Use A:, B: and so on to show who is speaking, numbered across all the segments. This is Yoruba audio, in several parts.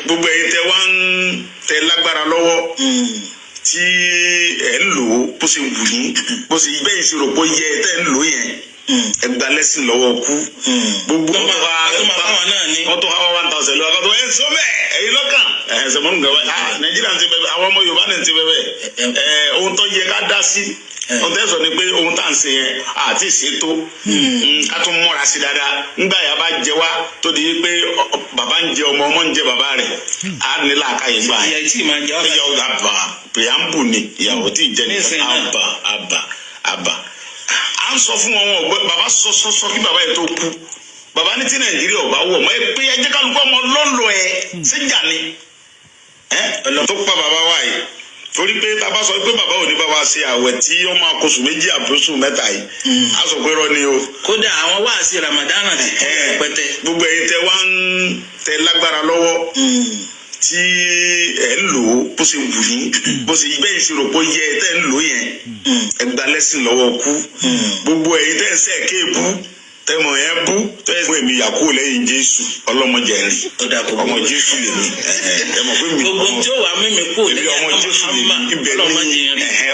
A: gbogbo ẹ̀yin tẹ́ wá ń tẹ lágbára lọ́wọ́ tí ẹ ń lò ó bó ṣe wù yín bó ṣe bẹ́ẹ̀ ṣe rò pé yẹ ẹ tẹ́ ń lò yẹn ẹ gba lẹ́sìn lọ́wọ́ kú gbogbo wọ́n tó wá 1,000 lọ́wọ́ tó ẹ sọ bẹ́ẹ̀ ẹ̀yin lọ́kàn ẹ̀sẹ̀ mọ́nù gbà wá Nàìjíríà ti bẹ̀bẹ̀ àwọn ọmọ Yorùbá náà ti bẹ̀bẹ̀ ohun tó yẹ ká dá sí ohun tẹ́ sọ ni pé ohun tá à ń ṣe yẹn àti ìṣètò ká tún múra sí dáadáa nígbà yà bá jẹ wá tó di pé bàbá ń jẹ ọmọ ń jẹ bàbá rẹ̀ á ní làákàyè gbà ìyàwó àbà pèyàmbù ni ìyàwó tí ì jẹ ní àbà à ń sọ fún wọn ọgbẹ bàbá sọ kí bàbá yẹn tó kú bàbá ní tí Nàìjíríà ọba wọ mọ ẹ pé ẹ jẹ́ kálukú ọmọ lọ́lọ́ ẹ sẹ́jà ni tó pa bàbá wa yìí torí pé tá a bá sọ pé bàbá ò ní bá wa ṣe àwẹ̀ tí ó máa kóṣù méjì àbóṣù mẹ́ta yìí á sọ pé rọ ni o. kódà àwọn wáàsí Ramadan ti pẹtẹ. gbogbo ẹ̀yin tẹ́ wá ń tẹ lágbára lọ́wọ́ tí ẹ ń lò ó bó ṣe wù yín bó ṣe bẹ́ẹ̀ ṣe rò pé yẹ ẹ tẹ́ ń lò yẹn ẹ gba lẹ́sìn lọ́wọ́ kú gbogbo ẹ̀yin tẹ́ ń sẹ́ kéèbú tẹmọ yẹn bú fún èmi yàkó lẹ́yìn Jésù ọlọmọdé rí ọmọ Jésù lè mi ẹmọ pé mi gbogbo tí ó wà mímí kú lẹ́yìn ọmọ Jésù lè mi ibẹ̀ ni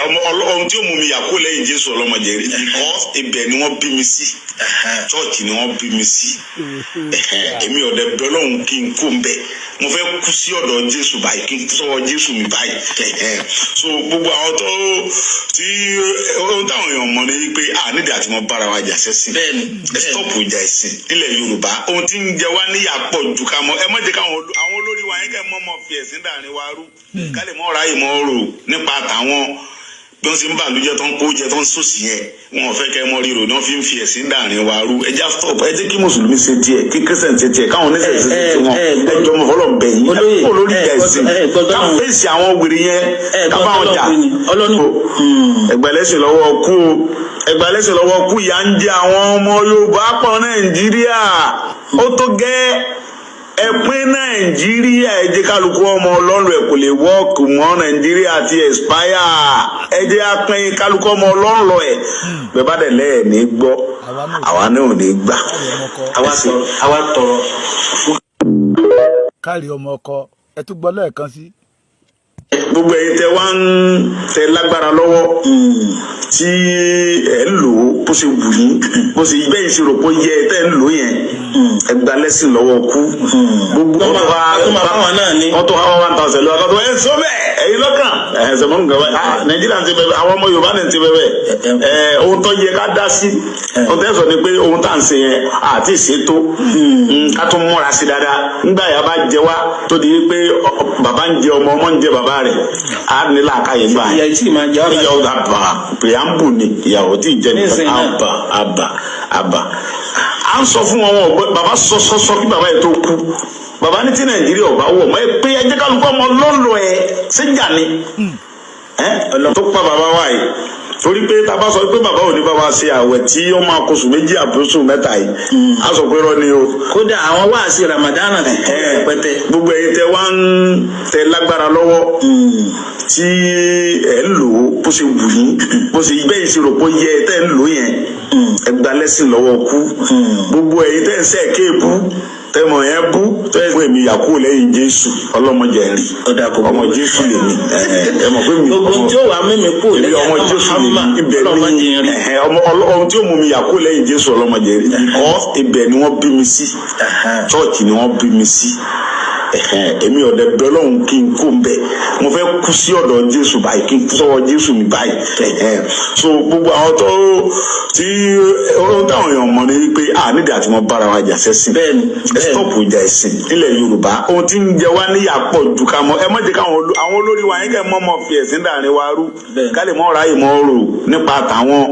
A: ọmọ tí ó mú mi yàkó lẹ́yìn Jésù ọlọmọdé rí because ibẹ̀ ni wọ́n bí mi sí chọọchì ni wọ́n bí mi sí èmi ọdẹ bẹ lọhùn kí n kó n bẹ mo fẹ́ kú sí ọ̀dọ̀ Jésù báyìí kí n sọwọ Jésù mi báyìí so gbogbo àwọn tó tí ohun táwọn èèyàn mọ̀ ní pé ànídìí àti wọn bára wa jà sẹ́sìn stop ìjà ẹ̀sìn nílẹ̀ Yorùbá ohun tí ń jẹ wá níyà pọ̀ ju ká mọ́ ẹ má jẹ́ káwọn àwọn olórí wa yẹn kẹ́ mọ́ fi ẹ̀sìn dàrin wa rú ká lè mọ́ ráyè mọ́ rò nípa tàwọn bí wọ́n ti ń bàlújẹ́ tó ń kó jẹ tó ń sòsì yẹn wọn ò fẹ́ kẹ́ mọ́ ríro ní wọ́n fi ń fi ẹ̀sìn dàrin wa rú ẹ já stop ẹ jẹ́ kí mùsùlùmí ṣe tiẹ̀ kí kírísítẹ̀n ṣe tiẹ̀ káwọn oníṣẹ̀ṣe ṣe tiwọn ẹ jọ mọ̀ fọlọ́ bẹ̀yìn ẹ kó lórí ìjà ẹ̀sìn ká fèsì àwọn wèrè yẹn ká bá wọn jà ẹgbẹ̀lẹ́sìn lọ́wọ́ kú ẹgbẹ̀lẹ́sìn lọ́wọ́ kú ìyà ń jẹ àwọn ọmọ Yorùbá pọ̀ Nàìjíríà ó tó gẹ́ ẹ pín Nàìjíríà ẹ jẹ́ kálukú ọmọ Ọlọ́run ẹ kò lè wọ́ọ̀kì mọ́ Nàìjíríà ti expire ẹ jẹ́ á pín kálukú ọmọ Ọlọ́run lọ ẹ bẹ́ẹ̀ bá dẹ̀ lẹ́ẹ̀ ní gbọ́ àwa náà ò ní gbà àwa tọrọ.
B: káàrí ọmọ ọkọ ẹ tún gbọ́ lẹ́ẹ̀kan sí.
A: gbogbo ẹ̀yin tẹ́ wá ń tẹ lágbára lọ́wọ́ tí ẹ ń lò ó bó ṣe wù yín bó ṣe bẹ́ẹ̀ ṣe rò pé yẹ ẹ tẹ́ ń lò yẹn ẹ gba lẹ́sìn lọ́wọ́ kú gbogbo wọ́n tó wá 1,000 lọ́wọ́ tó ẹ sọ bẹ́ẹ̀ ẹ̀yin lọ́kàn ẹ̀sẹ̀ mọ́nù gbà wá Nàìjíríà ti bẹ̀bẹ̀ àwọn ọmọ Yorùbá náà ti bẹ̀bẹ̀ ohun tó yẹ ká dá sí ohun tẹ́ sọ ni pé ohun tá à ń ṣe yẹn àti ìṣètò ká tún múra sí dáadáa nígbà yà bá jẹ wá tó di pé bàbá ń jẹ ọmọ ń jẹ bàbá rẹ̀ á ní làákàyè gbà ìyàwó àbà pèyàmbù ni ìyàwó tí ì jẹ ní àbà à ń sọ fún wọn ọgbẹ bàbá sọ kí bàbá yẹn tó kú bàbá ní tí Nàìjíríà ọba wọ mọ ẹ pé ẹ jẹ́ kálukú ọmọ lọ́lọ́ ẹ sẹ́jà ni tó pa bàbá wa yìí torí pé tá a bá sọ pé bàbá ò ní bá wa ṣe àwẹ̀ tí ó máa kóṣù méjì àbóṣù mẹ́ta yìí á sọ pé rọ ni o. kódà àwọn wáàsí Ramadan ti pẹtẹ. gbogbo ẹ̀yin tẹ́ wá ń tẹ lágbára lọ́wọ́ tí ẹ ń lò ó bó ṣe wù yín bó ṣe bẹ́ẹ̀ ṣe rò pé yẹ ẹ tẹ́ ń lò yẹn ẹ gba lẹ́sìn lọ́wọ́ kú gbogbo ẹ̀yin tẹ́ ń sẹ́ kéèbú tẹmọ yẹn bú fún èmi yàkó lẹ́yìn Jésù ọlọmọdé rí ọmọ Jésù lè mi ẹ mọ̀ pé mi
C: gbogbo tí ó wà mímí kú lẹ́yìn
A: ọmọ Jésù lè mi ibẹ̀ ni ọmọ tí ó mú mi yàkó lẹ́yìn Jésù ọlọmọdé rí because ibẹ̀ ni wọ́n bí mi sí chọọchì ni wọ́n bí mi sí èmi ọdẹ bẹ lọhùn kí n kó n bẹ mo fẹ́ kú sí ọ̀dọ̀ Jésù báyìí kí n sọwọ Jésù mi báyìí so gbogbo àwọn tó tí ohun táwọn èèyàn mọ̀ ní wípé ànídìí àti wọn bára wa jà sẹ́sìn stop ìjà ẹ̀sìn nílẹ̀ Yorùbá ohun tí ń jẹ wá níyà pọ̀ ju ká mọ́ ẹ má jẹ́ káwọn àwọn olórí wa yẹn kẹ́ mọ́ fi ẹ̀sìn dàrin wa rú ká lè mọ́ ráyè mọ́ rò nípa tàwọn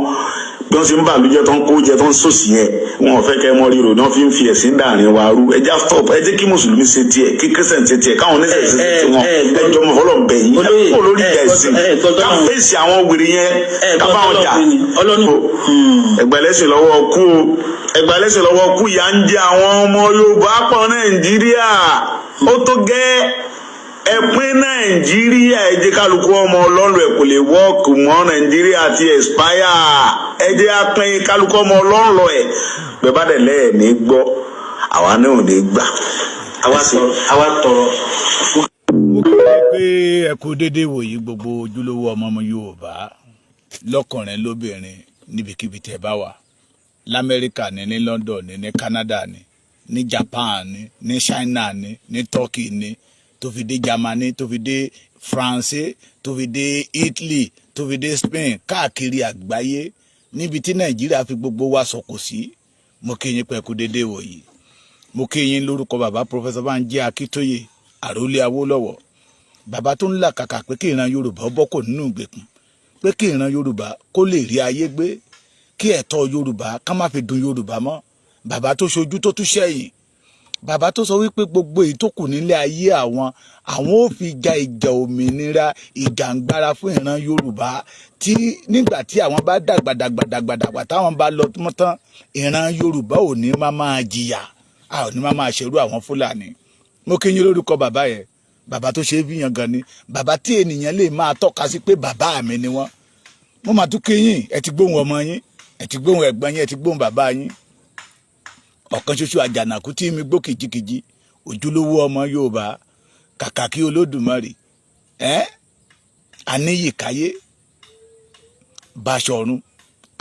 A: bí wọ́n ti ń bàlújẹ́ tó ń kó jẹ tó ń sòsì yẹn wọn ò fẹ́ kẹ́ mọ́ ríro náà fi ń fi ẹ̀sìn dàrin wa rú ẹ já stop ẹ jẹ́ kí mùsùlùmí ṣe tiẹ̀ kí kírísítẹ̀n ṣe tiẹ̀ káwọn oníṣẹ̀ṣe ṣe tiwọn ẹ jọ mọ̀ fọlọ́ bẹ̀yìn ẹ kó lórí ìjà ẹ̀sìn ká fèsì àwọn wèrè yẹn ká bá wọn jà ẹgbẹ̀lẹ́sìn lọ́wọ́ kú ẹgbẹ̀lẹ́sìn lọ́wọ́ kú ìyà ń jẹ àwọn ọmọ Yorùbá pọ̀ Nàìjíríà ó tó gẹ́ ẹ pín Nàìjíríà ẹ jẹ́ kálukú ọmọ Ọlọ́run ẹ kò lè wọ́ọ̀kì mọ́ Nàìjíríà ti expire ẹ jẹ́ á pín kálukú ọmọ Ọlọ́run lọ ẹ bẹ́ẹ̀ bá dẹ̀ lẹ́ẹ̀ ní gbọ́ àwa náà ò ní gbà
C: àwa tọrọ fún.
B: mo kí i pé ẹ kú déédéé wòyí gbogbo ojúlówó ọmọ Yorùbá lọ́kùnrin lóbìnrin níbikíbi tẹ́ bá wà l'Amẹ́ríkà ní London ní Canada ní Japan ní China ní Turkey tó fi dé Germany tó fi dé France tó fi dé Italy tó fi dé Spain káàkiri àgbáyé níbi tí Nàìjíríà fi gbogbo wa sọ̀kò sí mo kí yín pé ẹ kú déédéé wòyí mo kí yín lórúkọ bàbá Professor Banji Akíntóyè Àrólé Awólọ́wọ̀ bàbá tó ń là kàkà pé kí ìran Yorùbá bọ́ kò nínú ìgbèkùn pé kí ìran Yorùbá kó lè rí ayé gbé kí ẹ̀tọ́ Yorùbá ká má fi dùn Yorùbá mọ́ bàbá tó ṣojú tó tún ṣẹ̀yìn bàbá tó sọ wípé gbogbo èyí tó kù nílé ayé àwọn ò fi ja ìjà òmìnira ìjàngbara fún ìran Yorùbá tí nígbà tí àwọn bá dàgbàdàgbà táwọn bá lọ tán ìran Yorùbá ò ní máa jìyà a ò ní máa ṣerú àwọn Fúlàní mo kí yín lórúkọ bàbá yẹn bàbá tó ṣe é fìyàn gan ni bàbá tí ènìyàn lè máa tọ́ka sí pé bàbá mi ni wọ́n mo máa tún kí yín ẹ ti gbóhùn ọmọ yín ẹ ti gbóhùn ẹ̀gbọ́n yín ẹ ti gbóhùn bàbá yín ọ̀kan ṣoṣo àjànàkú tí mi gbó kìjikìji ojúlówó ọmọ Yorùbá kàkà kí Olódùmarè Aníyìkáyé Báṣọ̀run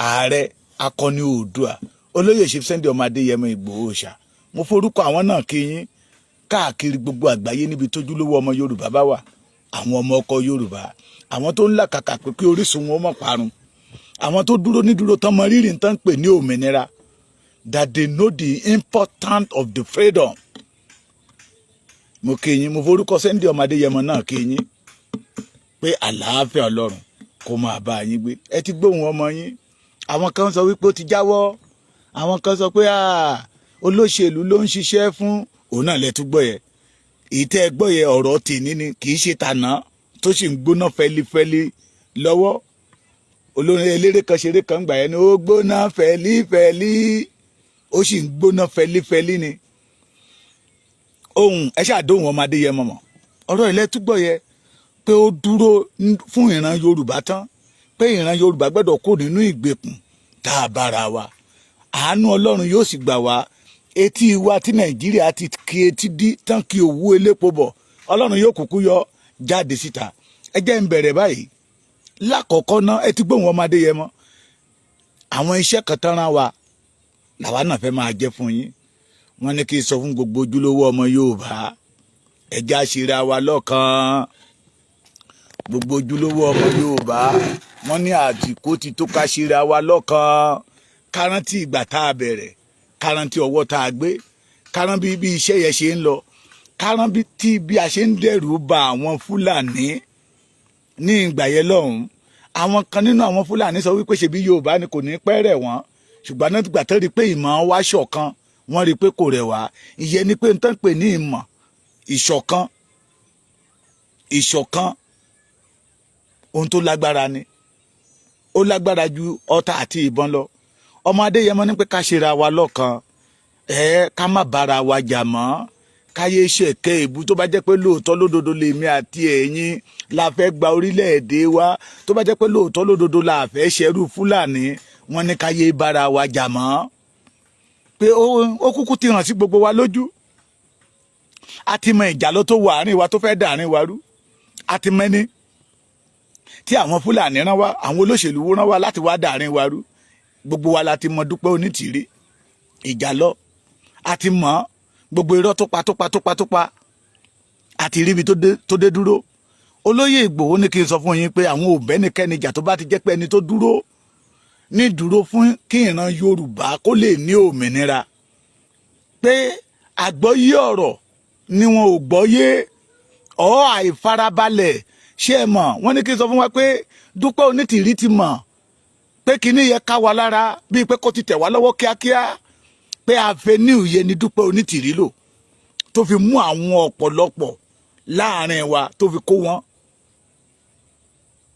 B: ààrẹ akọni Oòduà olóyè Chief Sunday ọmọ Adéyẹmọ Ìgbòho Òòṣà mo forúkọ àwọn náà kí yín káàkiri gbogbo àgbáyé níbi tójúlówó ọmọ Yorùbá bá wà àwọn ọmọ ọkọ Yorùbá àwọn tó ń làkàkà pé kí orísun wọn má parun àwọn tó dúró nídúró tán mọ rírì tán pè ní òmìnira that they know the importance of the freedom mo kí yín mo forúkọ Sunday ọmọ Adéyẹmọ náà kí yín pé àlàáfíà Ọlọ́run kó máa bá yín gbé ẹ ti gbóhùn ọmọ yín àwọn kan sọ wípé ó ti jáwọ́ àwọn kan sọ pé olóṣèlú ló ń ṣiṣẹ́ fún òun náà lẹ tún gbọ́ yẹ ìtẹ́ gbọ́ yẹ ọ̀rọ̀ tèmi ni kì í ṣe tàná tó sì ń gbóná fẹlifẹli lọ́wọ́ olórin eléré kan ṣeré kan gbà yẹn ni ó gbóná fẹlifẹli ó sì ń gbóná fẹlifẹli ni ohun ẹ ṣàdóhùn ọmọ Adéyẹmọ mọ ọ̀rọ̀ ilẹ̀ tún gbọ́ yẹ pé ó dúró fún ìran Yorùbá tán pé ìran Yorùbá gbọ́dọ̀ kó nínú ìgbèkùn tá a bára wa àánú Ọlọ́run yóò sì gbà wá etí wa tí Nàìjíríà ti kí etí dí tán kí owó elépo bọ̀ Ọlọ́run yóò kúkú yọ jáde síta ẹ jẹ́ ń bẹ̀rẹ̀ báyìí lákọ̀ọ́kọ́ náà ẹ ti gbóhùn ọmọ Adéyẹmọ àwọn iṣẹ́ kan tán rán wa làwa náà fẹ́ máa jẹ́ fún yín wọ́n ní kí n sọ fún gbogbo ojúlówó ọmọ Yorùbá ẹ jẹ́ àṣírí wa lọ́kàn gbogbo ojúlówó ọmọ Yorùbá wọ́n ní àtìkó ti tó ká ṣíra wa lọ́kàn kárántì ìgbà tá a bẹ̀rẹ̀ kárántì ọwọ́ tá a gbé kárántì bí iṣẹ́ yẹn ṣe ń lọ kárántì bí a ṣe ń dẹ̀rù ba àwọn Fúlàní ní ìgbà yẹn lọ́hùn àwọn kan nínú àwọn Fúlàní sọ wípé ṣebí Yorùbá ni kò ní pẹ́ rẹ̀ wọ́n ṣùgbọ́n náà gbà tó rí i pé ìmọ̀ wa ṣọ̀kan wọ́n rí i pé kò rẹ̀ wá ìyẹn ni pé n tán pè ní ìmọ̀ ìṣọ̀kan ohun tó lágbára ni ó lágbára ju ọ̀tá àti ìbọn lọ ọmọ Adéyẹmọ ní pé ká ṣera wa lọ́kan ká má bára wa jà mọ́ káyé ṣèké ìbú tó bá jẹ́ pé lóòótọ́ lódodo lèmi àti ẹ̀yin la fẹ́ gba orílẹ̀-èdè wa tó bá jẹ́ pé lóòótọ́ lódodo la fẹ́ ṣerú Fúlàní wọ́n ní káyé bára wa jà mọ́ pé ó kúkú ti hàn sí gbogbo wa lójú àti mọ ìjà ló tó wà àárín wa tó fẹ́ dàárín wa rú àti mẹ́ni tí àwọn Fúlàní rán wá àwọn olóṣèlú rán wá láti wá dàárín wa rú gbogbo wa la ti mọ Dúpẹ́ Onítìrí ìjà lọ àti mọ gbogbo irọ́ tó pa àti ríbi tó dé dúró olóyè Ìgbòho ní kí n sọ fún yín pé àwọn òbẹ́nikẹ́ni ìjà tó bá ti jẹ́ pé ẹni tó dúró ní dúró fún kí ìran Yorùbá kó lè ní òmìnira pé àgbọ́yé ọ̀rọ̀ ni wọn ò gbọ́yé àìfarabalẹ̀ ṣé ẹ mọ̀ wọ́n ní kí n sọ fún wa pé Dúpẹ́ Onítìrí ti mọ̀ pé kíní yẹ ká wa lára bíi pé kó ti tẹ̀ wá lọ́wọ́ kíákíá pé avenue yẹn ni Dúpẹ́ Onítìrí lò tó fi mú àwọn ọ̀pọ̀lọpọ̀ láàrin wa tó fi kó wọn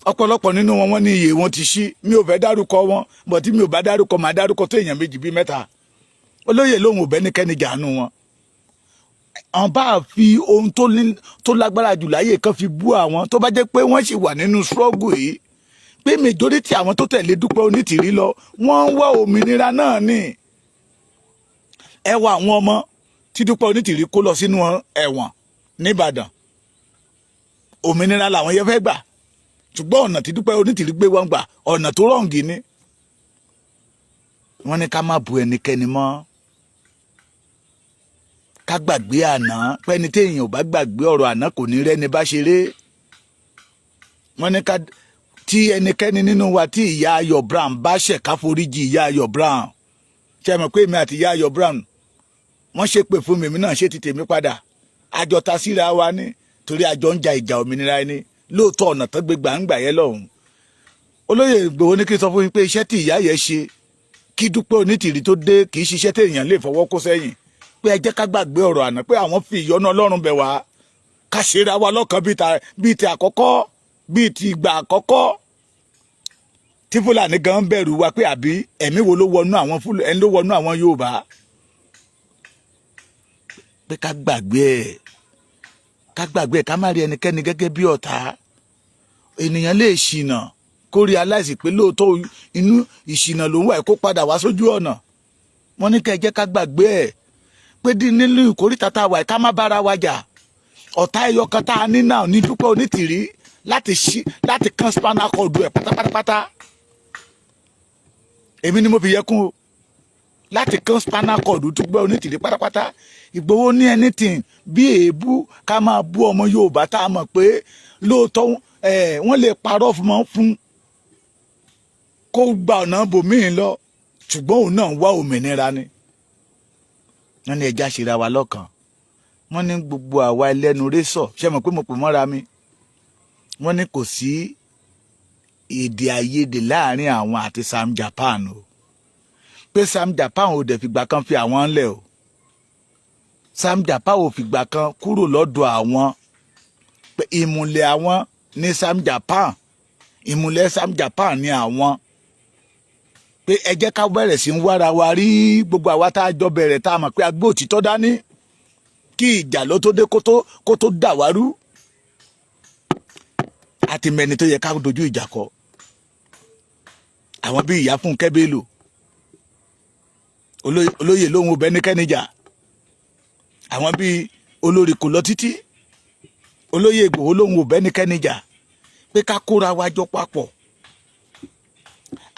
B: ọ̀pọ̀lọpọ̀ nínú wọn wọ́n ní iye wọn ti ṣí mi ò fẹ́ dárúkọ wọn bọ̀ tí mi ò bá dárúkọ máa dárúkọ tó èèyàn méjì bíi mẹ́ta olóyè lóhùn ò bẹ́nikẹ́ni jàánú wọn àwọn bá fi ohun tó lágbára jù láyé kan fi bú àwọn tó bá jẹ́ pé wọ́n sì wà nínú struggle yìí pé majority àwọn tó tẹ̀lé Dúpẹ́ Onítìrí lọ wọ́n ń wá òmìnira náà ni ẹ wá àwọn ọmọ tí Dúpẹ́ Onítìrí kó lọ sínú ẹ̀wọ̀n nìbàdàn òmìnira làwọn yẹn fẹ́ gbà ṣùgbọ́n ọ̀nà tí Dúpẹ́ Onítìrí gbé wọn gbà ọ̀nà tó rọ̀ǹgì ni wọ́n ní ká má bu ẹnikẹ́ni mọ́ ká gbàgbé àná pẹ́ni téèyàn ò bá gbàgbé ọ̀rọ̀ àná kò ní rẹ́ni bá ṣeré wọ́n ní ká tí ẹnikẹ́ni nínú wa tí ìyá Ayọ̀ Brown bá ṣẹ̀ ká foríjì ìyá Ayọ̀ Brown ṣe mọ̀ pé èmi àti ìyá Ayọ̀ Brown wọ́n ṣépè fún mi náà ṣe ti tèmi padà àjọ ta síra wa ní torí àjọ ń ja ìjà òmìnira ẹni lóòótọ́ ọ̀nà tó gbé gbàǹgbà yẹn lọ́hùn olóyè Ìgbòho ní kí n sọ fún yín pé iṣẹ́ tí ìyá yẹn ṣe kí Dúpẹ́ Onítìrí tó dé kì í ṣiṣẹ́ téèyàn lè fọwọ́ kó sẹ́yìn pé ẹ jẹ́ ká gbàgbé ọ̀rọ̀ àná pé àwọn fi ìyọ́nú Ọlọ́run bẹ̀ wá ká ṣera wa lọ́kàn bíi ti àkọ́kọ́ bíi ti ìgbà àkọ́kọ́ tí Fúlàní gan bẹ̀rù wa pé àbí ẹ̀mí wo ló wọnú àwọn ẹni ló wọnú àwọn Yorùbá pé ká gbàgbé ẹ̀ ká má rí ẹnikẹ́ni gẹ́gẹ́ bí ọ̀tá ènìyàn lè ṣìnà kó rí aláìsí pé lóòótọ́ inú ìṣìnà ló ń wà kó padà wá sójú ọ̀nà wọ́n ní kẹ́ ẹ jẹ́ ká gbàgbé ẹ̀ pé nínú ìkórìtà tá a wà ká má bára wa jà ọ̀tá ẹyọ kan tá a ní náà ní Dúpẹ́ Onítìrí láti kan spinal cord ẹ̀ pátápátá èmi ni mo fi yẹ kún o láti kan spinal cord Dúpẹ́ Onítìrí pátápátá Ìgbòho ní anything bí èébú ká máa bú ọmọ Yorùbá tá a mọ̀ pé lóòótọ́ wọ́n lè parọ́ fún kó gba ọ̀nà bòmíì lọ ṣùgbọ́n òun náà wá òmìnira ni wọ́n ní ẹja ṣera wa lọ́kàn wọ́n ní gbogbo àwa ẹlẹ́nu rẹ́sọ̀ ṣe mọ̀ pé mo pè mọ́ra mi wọ́n ní kò sí èdè àìyedè láàrin àwọn àti Sam Japan o pé Sam Japan ò dẹ̀ fìgbà kan fi àwọn ńlẹ̀ o Sam Japan ò fìgbà kan kúrò lọ́dọ̀ àwọn pé ìmùlẹ̀ àwọn ní Sam Japan ìmùlẹ̀ Sam Japan ní àwọn pé ẹ jẹ́ ká bẹ̀rẹ̀ sí ń wára wa rí gbogbo àwa tá a jọ bẹ̀rẹ̀ tá a mọ̀ pé agbó òtítọ́ dání kí ìjà ló tó dé kó tó dà wá rú àti mẹ́ni tó yẹ ká dojú ìjà kọ àwọn bíi ìyá Fúnkẹ́ Bello olóyè lóhun ọbẹ̀ nìkẹ́ni jà àwọn bíi olórí kò lọ títí olóyè Ìgbòho lóhun ọbẹ̀ nìkẹ́ni jà pé ká kóra wa jọ papọ̀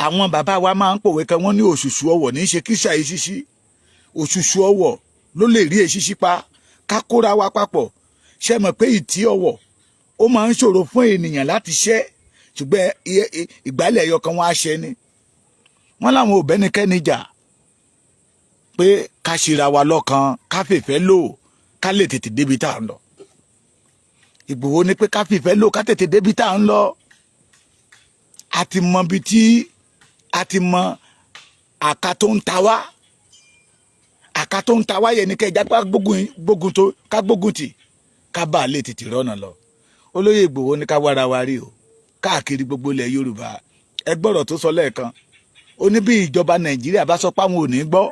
B: àwọn bàbá wa máa ń pòwe kan wọ́n ní òṣùṣù ọwọ̀ ní í ṣe kíṣà yìí ṣíṣí òṣùṣù ọwọ̀ ló lè rí èṣíṣí pa ká kóra wa papọ̀ ṣe mọ̀ pé ìtí ọwọ̀ ó máa ń ṣòro fún ènìyàn láti ṣẹ́ ṣùgbọ́n ìgbálẹ̀ ẹyọ kan wọn á ṣẹ ni wọ́n láwọn ò bẹ́nikẹ́ni jà pé ká ṣera wa lọ́kan ká fìfẹ́ lò ká lè tètè débi tá à ń lọ Ìgbòho ní pé ká fìfẹ́ lò ká tètè débi tá à ń lọ a ti mọ bí tí a ti mọ àká tó ń ta wá àká tó ń ta wá yẹn ní kẹjá ká gbógun tì ká bá a lè tètè rọ́nà lọ olóyè Ìgbòho ní ká wára wa rí o káàkiri gbogbo ilẹ̀ Yorùbá ẹ gbọ́rọ̀ tó sọ lẹ́ẹ̀kan ó ní bí ìjọba Nàìjíríà bá sọ pé àwọn ò ní gbọ́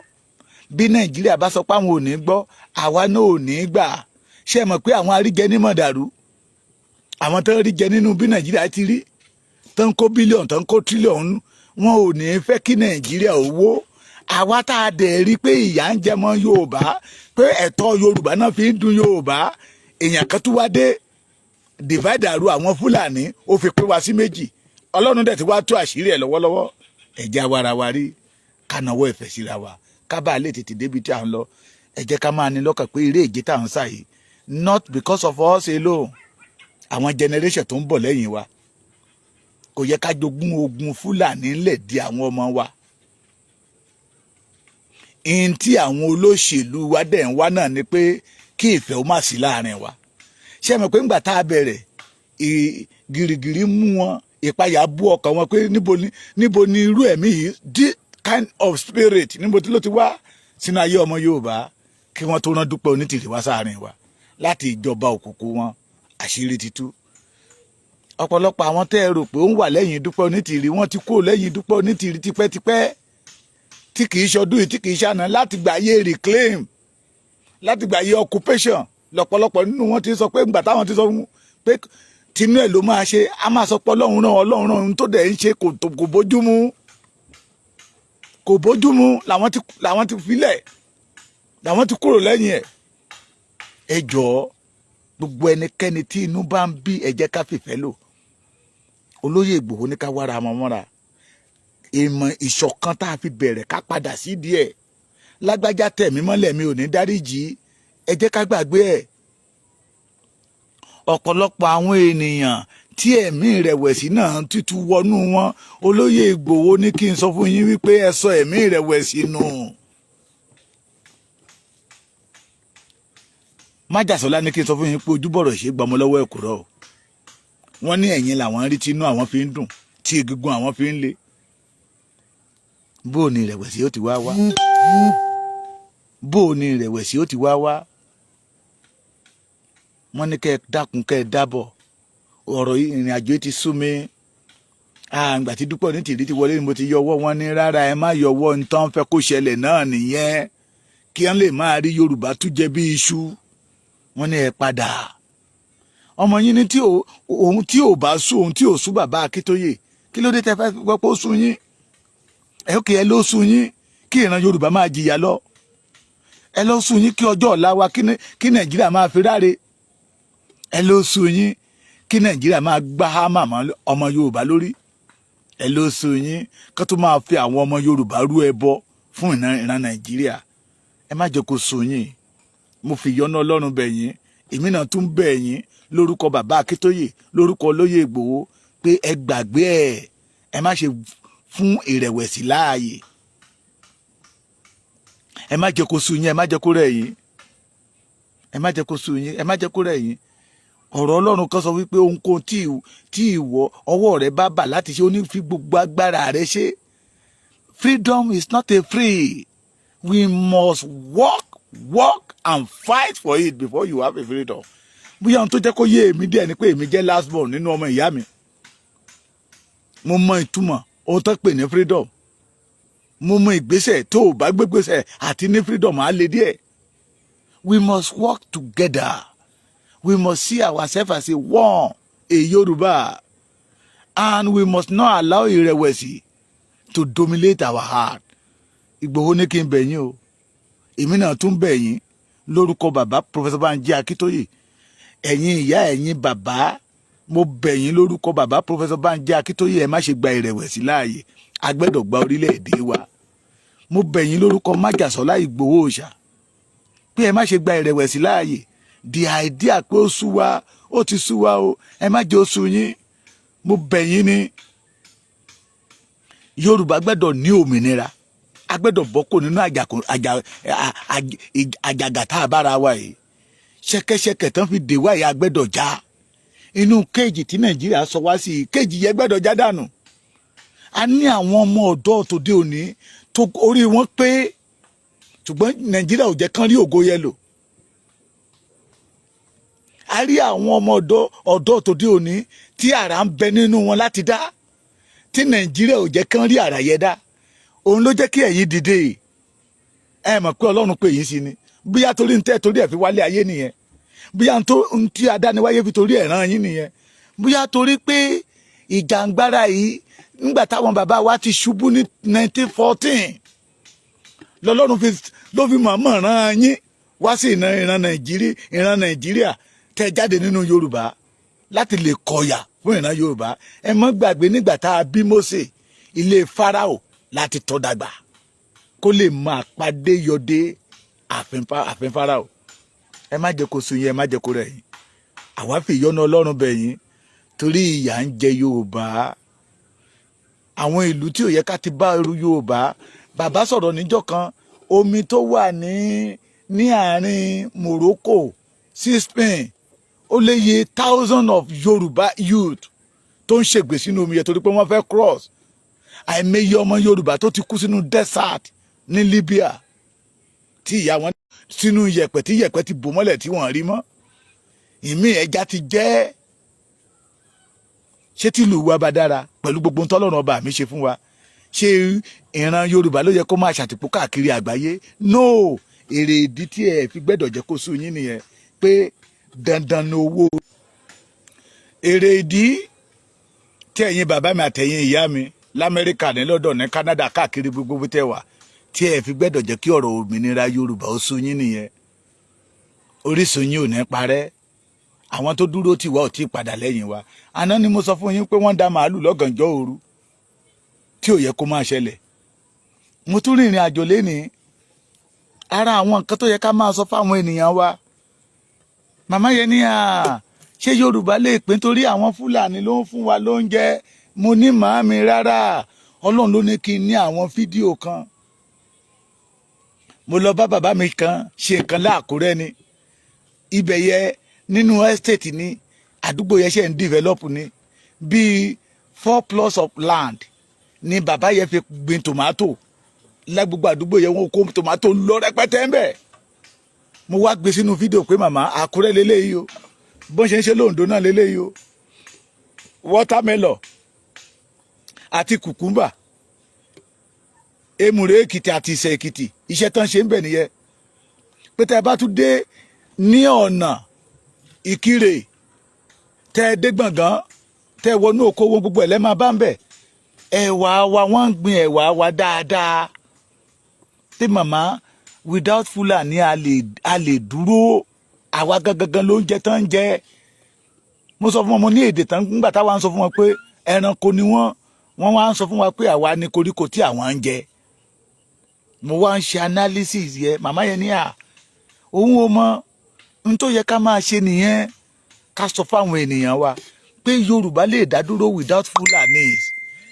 B: bí Nàìjíríà bá sọ pé àwọn ò ní gbọ́ àwa náà ò ní gbà ṣé ẹ mọ̀ pé àwọn aríjẹ ní mọ̀dàrú àwọn tó ń rí jẹ nínú bí Nàìjíríà ti rí tó ń kó bílíọ̀nù tó ń kó tírílíọ̀nù wọn ò ní fẹ́ kí Nàìjíríà owó àwa tá a dẹ̀ rí pé ìyà ń jẹ mọ́ Yorùbá pé ẹ̀tọ́ Yorùbá náà fi ń dùn Yorùbá èèyàn kan tún wá dé divide àrò àwọn Fúlàní ó fi pín wa sí méjì Ọlọ́run dẹ̀ ti wá tú àṣírí ẹ̀ lọ́wọ́lọ́wọ́ ẹ̀jẹ̀ awara wa rí ká nawọ́ ìfẹ́ síra wa ká bá lè tètè débi tí à ń lọ ẹ jẹ́ ká máa ní lọ́kàn pé eré ìje tá à ń sá yìí not because of us alone àwọn generation tó ń bọ̀ lẹ́yìn wa kò yẹ ká jogún ogun Fúlàní lẹ̀ di àwọn ọmọ wa in tí àwọn olóṣèlú wa dẹ̀ ń wá náà ni pé kí ìfẹ́ ó má sí láàrin wa ṣé mọ̀ pé ńgbà tá a bẹ̀rẹ̀ gìrìgìrì mú wọn ìpayà bú ọkàn wọn pé níbo ni irú ẹ̀mí yìí this kind of spirit níbo tí ló ti wá sínú ayé ọmọ Yorùbá kí wọ́n tó rán Dúpẹ́ Onítìrí wá sáàrin wa láti ìjọba òkùnkùn wọn àṣírí ti tú ọ̀pọ̀lọpọ̀ àwọn tẹ́ ẹ rò pé ó ń wà lẹ́yìn Dúpẹ́ Onítìrí wọ́n ti kó lẹ́yìn Dúpẹ́ Onítìrí tipẹ́tipẹ́ tí kì í ṣọdún yìí tí kì í ṣàná láti gbà ayé reclaim láti gbà ayé occupation lọ́pọ̀lọpọ̀ nínú wọn ti sọ pé ńgbà táwọn ti sọ pé tinú ẹ̀ ló máa ṣe a máa sọ pé Ọlọ́run ràn ohun tó dẹ̀ ń ṣe kò bójúmu làwọn ti filẹ̀ làwọn ti kúrò lẹ́yìn ẹ̀. Ẹ jọ̀ọ́ gbogbo ẹnikẹ́ni tí inú bá ń bí, ẹ jẹ́ ká fìfẹ́ lò. Olóyè Ìgbòho ní ká wára wọn mọ́ra. Ìmọ̀ ìṣọ̀kan tá a fi bẹ̀rẹ̀ ká padà sí díẹ̀. Lágbájá tẹ̀mí mọ́lẹ̀ mi ò ní dáríjì, ẹ jẹ́ ká gbàgbé ẹ̀. Ọ̀pọ̀lọpọ̀ àwọn ènìyàn tí ẹ̀mí ìrẹ̀wẹ̀sì náà títú wọnú wọn, Olóyè Ìgbòho ní kí n sọ fún yín wípé ẹ sọ ẹ̀mí ìrẹ̀wẹ̀sì nù. Májàsọ́lá ní kí n sọ fún yín pé ojúbọ̀rọ̀ ṣe gbọmọ lọ́wọ́ ẹ̀kúrọ́. Wọ́n ní ẹ̀yìn làwọn rí tí inú àwọn fi ń dùn, tí egungun àwọn fi ń le. Bó ni ìrẹ̀wẹ̀sì ó ti wá wá? Bó ni ìrẹ̀wẹ̀sì ó ti wá wá? Wọ́n ní kẹ́ ẹ dákun kẹ́ ẹ dábọ̀. Ọ̀rọ̀ ìrìn àjò ti sú mi. Àgbà tí Dúpẹ́ Onítìrí ti wọlé ni mo ti yọwọ́. Wọ́n ní rárá ẹ má yọwọ́, ń tán fẹ́ kó ṣẹlẹ̀ náà nìyẹn, kí wọ́n lè máa rí Yorùbá tún jẹ bí iṣu. Wọ́n ní ẹ padà. Ọmọ yín ní òun tí ò bá sú òun tí ò sú bàbá Akíntóyè, kí ló dé tẹ́ fẹ́ gbọ́ pé ó sú yín? Ẹ ó kì ẹ ló sú yín kí ìran Yorùbá máa jìyà lọ. Ẹ ló sú yín kí ọjọ́ ọ̀la wa kí Nàìjíríà máa fi ráre. Ẹ ló sú yín kí Nàìjíríà máa gbá hámà mọ́ ọmọ Yorùbá lórí. Ẹ ló sú yín kó tó máa fi àwọn ọmọ Yorùbá rú ẹbọ fún ìran Nàìjíríà. Ẹ má jẹ́ kó sú yín. Mo fi ìyọ́nú Ọlọ́run bẹ̀ yín. Èmi náà tún bẹ̀ yín lórúkọ bàbá Akíntóyè, lórúkọ Olóyè Ìgbòho, pé ẹ gbàgbé ẹ̀. Ẹ má ṣe fún ìrẹ̀wẹ̀sì láàyè. Ẹ má jẹ́ kó sú yín, ẹ má jẹ́ kó rẹ̀ yín. Ẹ má jẹ́ kó sú yín, ẹ má jẹ́ kó rẹ̀ yín. Ọ̀rọ̀ Ọlọ́run kan sọ wípé ohunkóhun tí ìwọ ọwọ́ rẹ bá bà láti ṣe, ó ní fi gbogbo agbára rẹ ṣe. Freedom is not a free. We must work and fight for it before you have a freedom. Bóyá ohun tó jẹ́ kó yé èmi díẹ̀ ni pé èmi jẹ́ last born nínú ọmọ ìyá mi. Mo mọ ìtumọ̀ ohun tó pè ní freedom. Mo mọ ìgbésẹ̀ tó o bá gbégbésẹ̀ àti ní freedom á le díẹ̀. We must work together. We must see ourselves as a one, a Yoruba. And we must not allow ìrẹ̀wẹ̀sì to dominate our heart. Ìgbòho ní kí n bẹ̀ yín o. Èmi náà tún bẹ̀ yín lórúkọ bàbá Professor Banji Akíntóyè. Ẹ̀yin ìyá, ẹ̀yin bàbá, mo bẹ̀ yín lórúkọ bàbá Professor Banji Akíntóyè, ẹ má ṣe gba ìrẹ̀wẹ̀sì láàyè. A gbẹ́dọ̀ gba orílẹ̀-èdè wa. Mo bẹ̀ yín lórúkọ Májàsọ́lá Ìgbòho Òòṣà pé ẹ má ṣe gba ìrẹ̀wẹ̀sì láàyè. The idea pé ó sú wa, ó ti sú wa o, ẹ má jẹ́ ó sú yín. Mo bẹ̀ yín ní Yorùbá gbẹ́dọ̀ ní òmìnira. A gbẹ́dọ̀ bọ́ kò nínú àjàgà tá a bára wa yìí. Ṣẹ̀kẹ̀ṣẹ̀kẹ̀ tán fi dè wá yìí a gbẹ́dọ̀ já. Inú kéèjì tí Nàìjíríà sọ wá sí, kéèjì yẹn gbẹ́dọ̀ já dànù. A ní àwọn ọmọ ọ̀dọ́ tòde òní tó orí wọn pé, ṣùgbọ́n Nàìjíríà ò jẹ́ kán rí ògo yẹn lò. A rí àwọn ọmọ ọ̀dọ́ tòde òní tí àrà ń bẹ nínú wọn láti dá, tí Nàìjíríà ò jẹ́ kán rí àrà yẹn dá. Òun ló jẹ́ kí ẹ̀yin dìde. Ẹ mọ̀ pé Ọlọ́run pè yín sí ni. Bóyá torí ń tẹ́ torí ẹ̀ fi wálé ayé nìyẹn. Bóyá ń tí adániwáyé fi torí ẹ̀ rán yín nìyẹn. Bóyá torí pé ìjàngbara yìí nígbà táwọn bàbá wa ti ṣubú ní 1914 lọ́lọ́run ló fi mọ̀ọ́mọ̀ rán yín wá sí ìran Nàìjíríà tẹ́ jáde nínú Yorùbá láti lè kọ̀yà fún ìran Yorùbá. Ẹ má gbàgbé nígbà tá a bí Mósè, ilé Fáráò láti tọ́ dàgbà kó lè máa pàdé yọdé ààfin Fáráò. Ẹ má jẹ́ kó sú yín, ẹ má jẹ́ kó rẹ̀ yín. Àwa fi ìyọ́nú Ọlọ́run bẹ̀ yín torí ìyà ń jẹ Yorùbá. Àwọn ìlú tí ò yẹ ká ti bá irú Yorùbá. Bàbá sọ̀rọ̀ níjọ́ kan, omi tó wà ní àárín Morocco sí Spain, ó lè yẹ thousands of Yorùbá youth tó ń ṣègbè sínú omi yẹn torí pé wọ́n fẹ́ cross. Àìmọye ọmọ Yorùbá tó ti kú sínú desert ní Libya tí ìyá wọn sínú yẹ̀pẹ̀ tí yẹ̀pẹ̀ ti bò mọ́lẹ̀ tí wọ́n rí mọ́. Ìmí ẹja ti jẹ́. Ṣé tí ìlú wa bá dára pẹ̀lú gbogbo ntọ́lọ́run ọba mi ṣe fún wa, ṣé ìran Yorùbá ló yẹ kó máa ṣàtìpó káàkiri àgbáyé? No, èrè ìdí tí ẹ fi gbẹ́dọ̀ jẹ́ kó sú yín nìyẹn pé dandan ni owó. Èrè ìdí tí ẹ̀yin bàbá mi àtẹ̀yin ìyá mi l'Amẹ́ríkà, ní London, ní Canada, káàkiri gbogbo tẹ́ wà tí ẹ fi gbẹ́dọ̀ jẹ́ kí ọ̀rọ̀ òmìnira Yorùbá ó sú yín nìyẹn. Orísun yín ò ní parẹ́. Àwọn tó dúró tì wá ò tí ì padà lẹ́yìn wa. Àná ni mo sọ fún yín pé wọ́n dá màálù lọ́gànjọ́ òru tí ò yẹ kó máa ṣẹlẹ̀. Mo tún rìnrìn àjò lénìí. Ara àwọn nǹkan tó yẹ ká máa sọ fáwọn ènìyàn wa. Màmá yẹn ní ṣé Yorùbá lè pín torí àwọn Fúlàní ló ń fún wa lóúnjẹ. Mo ní màámi rárá. Ọlọ́run ló ní kí n ní àwọn fídíò kan. Mo lọ bá bàbá mi kan ṣe nǹkan láàkúrẹ́ ni. Ibẹ̀ yẹ nínú estate ni àdúgbò yẹn ṣe ń develop ni. Bíi 4 plots of land ni bàbá yẹn fi gbin tomato. Lágbogbo àdúgbò yẹn wọ́n kó tomato lọ rẹpẹtẹ ń bẹ̀. Mo wá gbé sínú fídíò pé màmá Àkúrẹ́ lélẹ́yìí o. Bó ṣe ń ṣe lóńdó náà lélẹ́yìí o. Watermelon àti kùkúmbà. Èmùrè Èkìtì àti Ìṣẹ̀ Èkìtì. Iṣẹ́ tán ṣe ń bẹ̀ nìyẹn. Pé tẹ́ bá tún dé ní ọ̀nà Ìkirè. Tẹ́ dé Gbọ̀ngán. Tẹ́ wọnú oko wọn gbogbo ẹ̀lẹ́ máa bá ń bẹ̀. Ẹ̀wà wa wọ́n ń gbin ẹ̀wà wa dáadáa. Pé màmá without Fúlàní a lè dúró. Àwa gangan ló ń jẹ tán ń jẹ. Mo sọ fún wọn mo ní èdè tán nígbà táwa ń sọ fún wọn pé ẹranko ni wọ́n wá ń sọ fún wa pé àwa ni koríko tí àwọn ń jẹ. Mo wá ń ṣe analysis yẹ màmá yẹn ní òun ò mọ n tó yẹ ká máa ṣe nìyẹn. Ká sọ fáwọn ènìyàn wa pé Yorùbá lè dá dúró without Fulanis.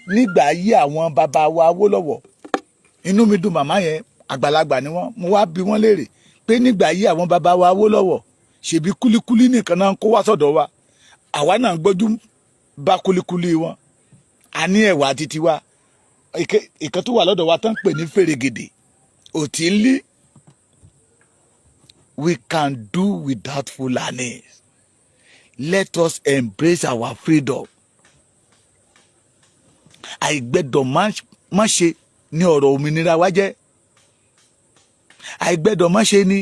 B: Nígbà ayé àwọn bàbá wa Awólọ́wọ̀. Inú mi dùn màmá yẹn àgbàlagbà ni wọ́n. Mo wá bi wọ́n léèrè pé nígbà ayé àwọn bàbá wa Awólọ́wọ̀ ṣebí kúlíkúlí nìkan náà ń kó wá sọ́dọ̀ wa. Àwa náà ń gbójú bá kúlíkúlí wọn. A ní ẹ̀wà títí wa. Ìkan tó wà lọ́dọ̀ wa tán pè ní fèrègèdè. Òtílí. We can do without Fulanis. Let us embrace our freedom. Àìgbẹ́dọ̀ má ṣe ní ọ̀rọ̀ òmìnira wa jẹ́. Àìgbẹ́dọ̀ má ṣe ní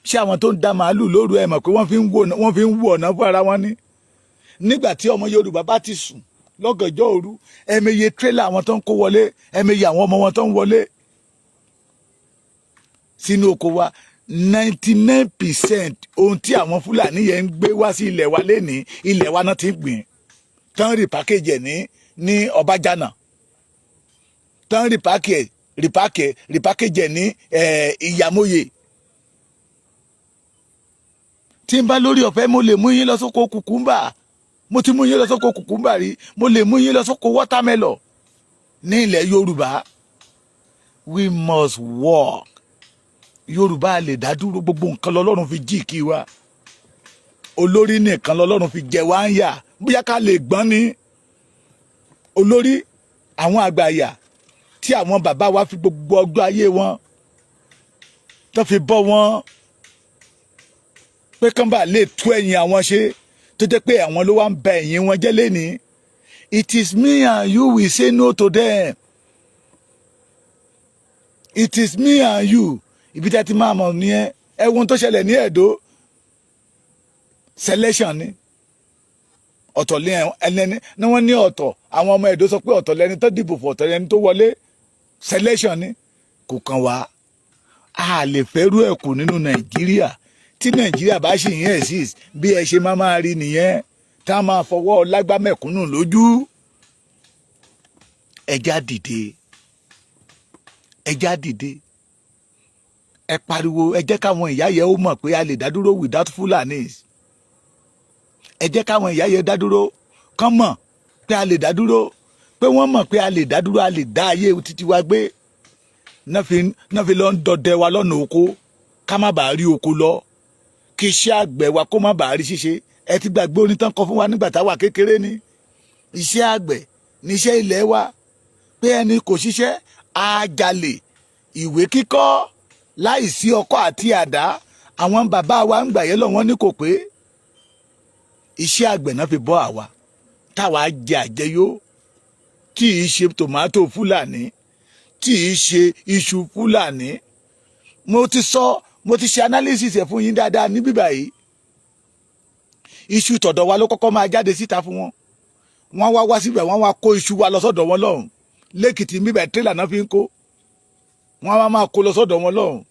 B: ṣé àwọn tó ń da màálù lóru ẹ mọ̀ pé wọ́n fi ń wò ọ̀nà fún ara wọn ní. Nígbà tí ọmọ Yorùbá bá ti sùn lọ́gànjọ́ òru ẹ̀mẹyẹ tírélà àwọn tó ń kó wọlé ẹ̀mẹyẹ àwọn ọmọ wọn tó ń wọlé sínú oko wa. 99% ohun tí àwọn Fúlàní yẹn ń gbé wá sí ilẹ̀ wa lénìí ilẹ̀ wa náà ti ń gbìn. Tán rí pákéjì ẹ̀ ní Ọbájánà. Tán rí pákéjì ẹ̀ ní Ìyàmóye. Tí n bá lórí ọ̀fẹ́ mo lè mú yín lọ sóko kùkúmbà. Mo ti mú yín lọ sóko kùkúmbà rí. Mo lè mú yín lọ sóko watermelon ní ilẹ̀ Yorùbá. We must work. Yorùbá lè dá dúró gbogbo nǹkan lọ́lọ́run fi jí kí wa. Olórí nìkan lọ́lọ́run fi jẹ wá ń yà. Bóyá ká lè gbọ́n ní olórí àwọn àgbàyà tí àwọn bàbá wa fi gbogbo ọjọ́ ayé wọn tó fi bọ́ wọn pé kán bá lè tú ẹ̀yìn àwọn ṣe tó jẹ́ pé àwọn ló wá ń ba ẹ̀yìn wọn jẹ́ lénìí. It is me and you we say no to them. It is me and you. Ibi tí a ti máa mọ̀ nìyẹn. Ẹ̀wọ̀n tó ṣẹlẹ̀ ní Ẹ̀dó selection ni. Ọ̀tọ̀ ẹlẹ́ni ní wọ́n ní ọ̀tọ̀. Àwọn ọmọ Ẹ̀dó sọ pé ọ̀tọ̀ lẹni tó dìbò fún ọ̀tọ̀ lẹni tó wọlé. Selection ni. Kò kàn wá. A lè fẹ́rú ẹ̀ kù nínú Nàìjíríà. Tí Nàìjíríà bá ṣì ń exist bí ẹ ṣe máa rí nìyẹn. Tá a máa fọwọ́ lágbá mẹ̀kúnnù lójú. Ẹja dìde. Ẹja dìde. Ẹ pariwo ẹ jẹ́ káwọn ìyá yẹn ó mọ̀ pé a lè dá dúró without Fulanis. Ẹ jẹ́ káwọn ìyá yẹn dá dúró kán mọ̀ pé a lè dá dúró pé wọ́n mọ̀ pé a lè dá dúró a lè dá ayé títí wa gbé. Náà fi lọ ń dọdẹ wa lọ́nà oko ká má bàa rí oko lọ kí iṣẹ́ àgbẹ̀ wa kó má bàa rí ṣíṣe. Ẹ ti gbàgbé orin tán kọ fún wa nígbà táwa kékeré ni. Iṣẹ́ àgbẹ̀ ní iṣẹ́ ilẹ̀ wa pé ẹni kò ṣiṣẹ́ á jalè. Ìwé kíkọ́ láìsí ọkọ́ àti àdá àwọn bàbá wa ń gbà yẹn lọ wọ́n ní kò pé iṣẹ́ àgbẹ̀ náà fi bọ́ àwa táwa jẹ àjẹyó tí ì ṣe tòmátò Fúlàní tí ì ṣe iṣu Fúlàní. Mo ti ṣe analysis ẹ̀ fún yín dáadáa ní bíbá yìí. Iṣu tọ̀dọ̀ wa ló kọ́kọ́ máa jáde síta fún wọn. Wọ́n wá síbẹ̀ wọ́n wá kó iṣu wa lọ sọ́dọ̀ wọn lọ́hùn. Lẹ́kìtì bíbá tírélà náà fi ń kó. wọ́n á máa kó lọ sọ́dọ̀ wọn lọ́hùn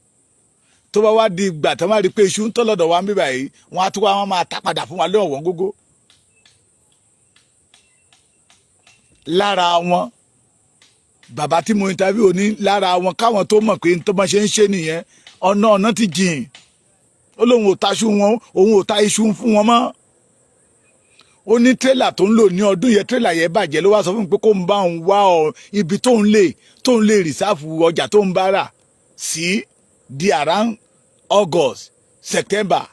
B: tó bá wá di ìgbà tó máa rí pé iṣu ń tọ́ lọ́dọ̀ wa ń bí báyìí wọ́n á tún wá máa ta padà fún wa lọ́wọ́ gógó. lára wọn bàbá tí mo interview ní lára wọn káwọn tó mọ̀ pé tó bá ṣe ń ṣe nìyẹn ọ̀nà ti jìn ó lóun ò taṣu wọn òun ò ta iṣu fún wọn mọ́. ó ní tírélà tó ń lò ní ọdún yẹn tírélà yẹn bàjẹ́ ló wá sọ fún mi pé kó ń bá òun wá ibi tó ń lè rìsáàfù ọjà tó ń bá rà sí di around August September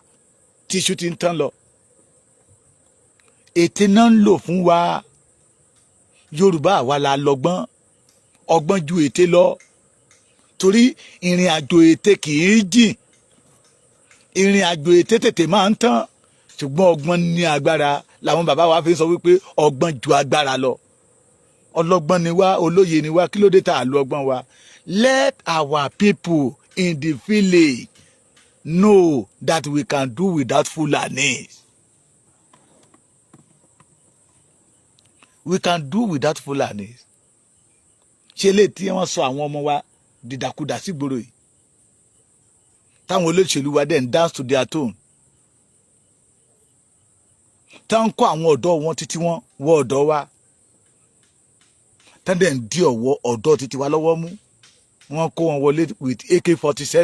B: tíṣu ti ń tán lọ. ète náà ń lò fún wa Yorùbá àwa la lọ́gbọ́n ọgbọ́n ju ète lọ torí ìrìn àjò ète kì í jìn ìrìn àjò ète tètè máa ń tán ṣùgbọ́n ọgbọ́n ní agbára làwọn bàbá wa fi sọ wípé ọgbọ́n ju agbára lọ ọlọ́gbọ́n ni wá olóye ni wá kí ló dé tá a lo ọgbọ́n wa. Let our people in the village know that we can do without Fulanis. We can do without Fulanis. ṣe lè tí wọ́n sọ àwọn ọmọ wa dìdàkudà sígboro yìí táwọn olóṣèlú wa dẹ̀ ń dance to their tone táwọn kọ́ àwọn ọ̀dọ́ wọn títí wọ́n wọ ọ̀dọ́ wa táwọn dẹ̀ ń dí ọ̀wọ́ ọ̀dọ́ títí wa lọ́wọ́ mú wọ́n kó wọn wọlé with AK-47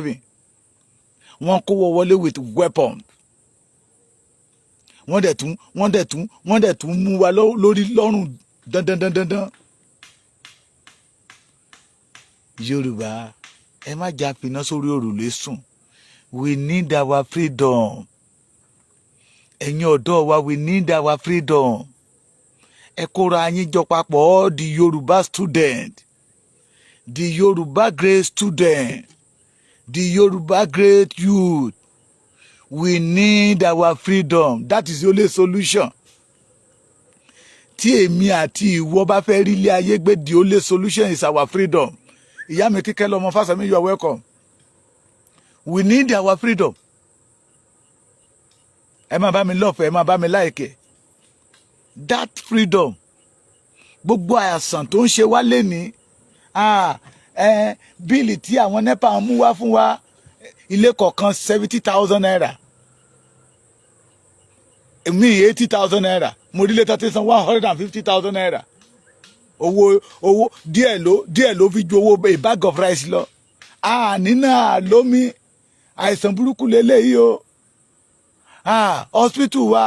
B: wọ́n kó wọn wọlé with weapons wọ́n dẹ̀ tún mú wa lórí lọ́rùn dandan. Yorùbá ẹ má jà finá sórí òrùlé sùn we need our freedom. ẹ̀yin ọ̀dọ́ wa we need our freedom. ẹ kóra yín jọ papọ̀ all the Yorùbá student the Yorùbá great student the Yorùbá great youth we need our freedom. That is the only solution. tí èmi àti ìwọ bá fẹ́ rí ilé ayé gbé the only solution is our freedom. ìyá mi kíkẹ́ lọ́mọ Fásàmí you are welcome. We need our freedom. ẹ máa bá mi lọ́fẹ̀ẹ́ ẹ máa bá mi láìkẹ́. That freedom gbogbo àìsàn tó ń ṣe wá lénìí bíìlì tí àwọn NEPA mú wá fún wa ilé kọ̀ọ̀kan 70,000 naira mi 80,000 naira mo rí létà tí san 150,000 naira owó díẹ̀ ló fi ju owó a bag of rice lọ nínú àlómi àìsàn burúkú lélẹ́yìí o hospital wa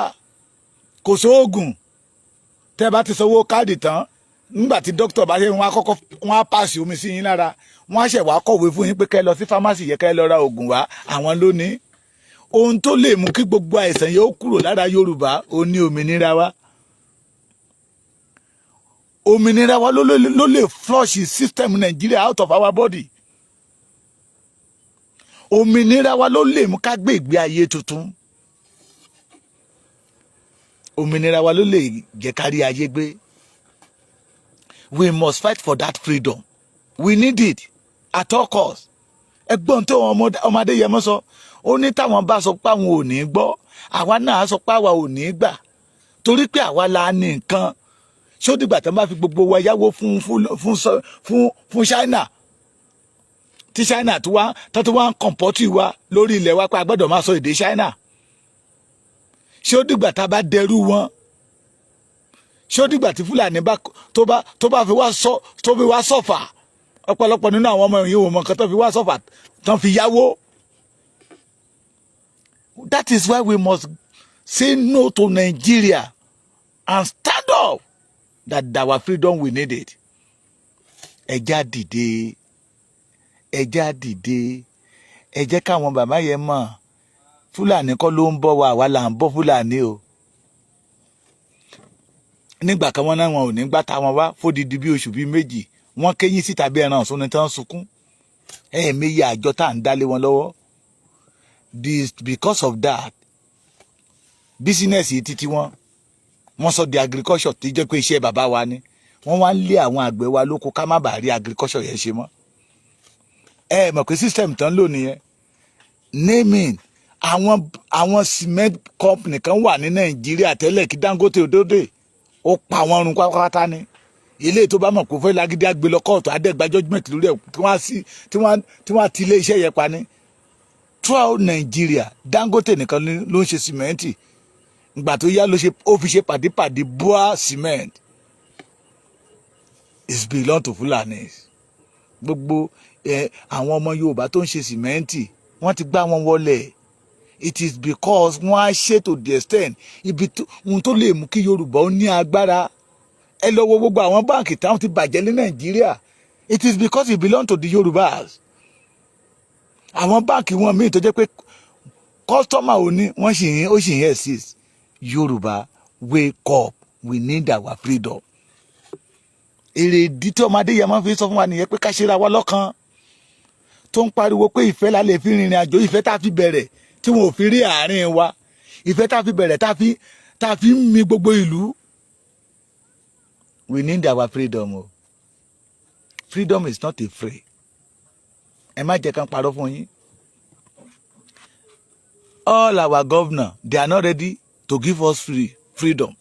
B: kò sóògùn tẹ́ bá ti sanwó káàdì tán nígbà tí dókítà bá ṣe wọ́n á pàṣẹ omi sí yín lára wọ́n á ṣẹ̀ wá kọ̀wé fún yín pé kẹ́ lọ sí fámásì yẹ kẹ́ lọ ra oògùn wá àwọn ló ní. ohun tó lè mú kí gbogbo àìsàn yóò kúrò lára Yorùbá ó ní òmìnira wa. òmìnira wa ló lè flush system Nigeria out of our body. òmìnira wa ló lè mú ká gbé ìgbé ayé tuntun. òmìnira wa ló lè jẹ́ ká rí ayé gbé. We must fight for that freedom. We need it at all costs. ẹgbọ́n tó ọmọdé yẹn mọ́ sọ ó ní táwọn bá sọ pé àwọn ò ní gbọ́ àwa náà sọ pé àwa ò ní gbà torí pé àwa la ní nǹkan ṣó dìgbà tó bá fi gbogbo wa yáwó fún China tí China tó wá ń kọ̀ǹpọ́tì wa lórí ilẹ̀ wa pé a gbọ́dọ̀ máa sọ èdè China ṣó dìgbà tá a bá dẹrú wọn ṣó dìgbà tí Fúlàní tó bá fi wá sọ́fà ọ̀pọ̀lọpọ̀ nínú àwọn ọmọ yìí wò mọ nǹkan tó fi wá sọ́fà tán fi yáwó. That is why we must say no to Nigeria and stand up that our freedom we need it. ẹja dìde ẹ jẹ́ káwọn bàbá yẹn mọ̀ Fúlàní kọ́ ló ń bọ̀ wá àwa là ń bọ̀ Fúlàní o. nígbà kan wọn náà wọn ò ní gbá táwọn wá fódìdí bí oṣù bíi méjì wọn kéyìn síta bí ẹran ọ̀sùn ni tán sunkún ẹ̀ẹ̀mẹyẹ àjọ tá à ń dálé wọn lọ́wọ́. Because of that business yìí títí wọ́n sọ di agriculture tí jẹ́ pé iṣẹ́ bàbá wa ni wọ́n wá ń lé àwọn àgbẹ̀ wa lóko ká má bàa rí agriculture yẹn ṣe mọ́. ẹ mọ̀ pé system tán lò nìyẹn naming àwọn cement company kan wà ní Nàìjíríà tẹ́lẹ̀ kí Dangote òdòdó ó pa wọn run pátápátá ni ilé tó bá mọ̀ kó fẹ́ lágídí àgbè lọ kóòtù adẹ́gba judgement lórí ẹ̀ tí wọ́n ti ilé iṣẹ́ yẹn pa ní. Throughout Nigeria Dangote nìkan ló ń ṣe sìmẹ́ǹtì ìgbà tó yá ó fi ṣe pàdípàdé Bua cement is belong to Fulanis. Gbogbo àwọn ọmọ Yorùbá tó ń ṣe sìmẹ́ǹtì wọ́n ti gbá wọn wọlé. It is because wọ́n á ṣe to the extent ibi ohun tó lè mú kí Yorùbá ó ní agbára. Ẹ lọ wo gbogbo àwọn báǹkì táwọn ti bàjẹ́ ní Nàìjíríà. It is because it belong to the Yorubas. Àwọn báǹkì wọn míì tó jẹ́ pé kọ́sítọ́mà ò ní ó sì ń exist. Yorùbá wake up, we need our freedom. Èrè ìdí tí ọmọdé yẹn máa fi sọ fún wa nìyẹn pé ká ṣera wa lọ́kàn. Tó ń pariwo pé ìfẹ́ la lè fi rìnrìn àjò, ìfẹ́ tá a fi bẹ̀rẹ̀ tí wọn ò fi rí àárín wa, ìfẹ́ tá a fi bẹ̀rẹ̀ tá a fi ń mi gbogbo ìlú. We need our freedom o. Freedom is not a free. Ẹ má jẹ́ kán parọ́ fún yín. All our governors, they are not ready to give us freedom.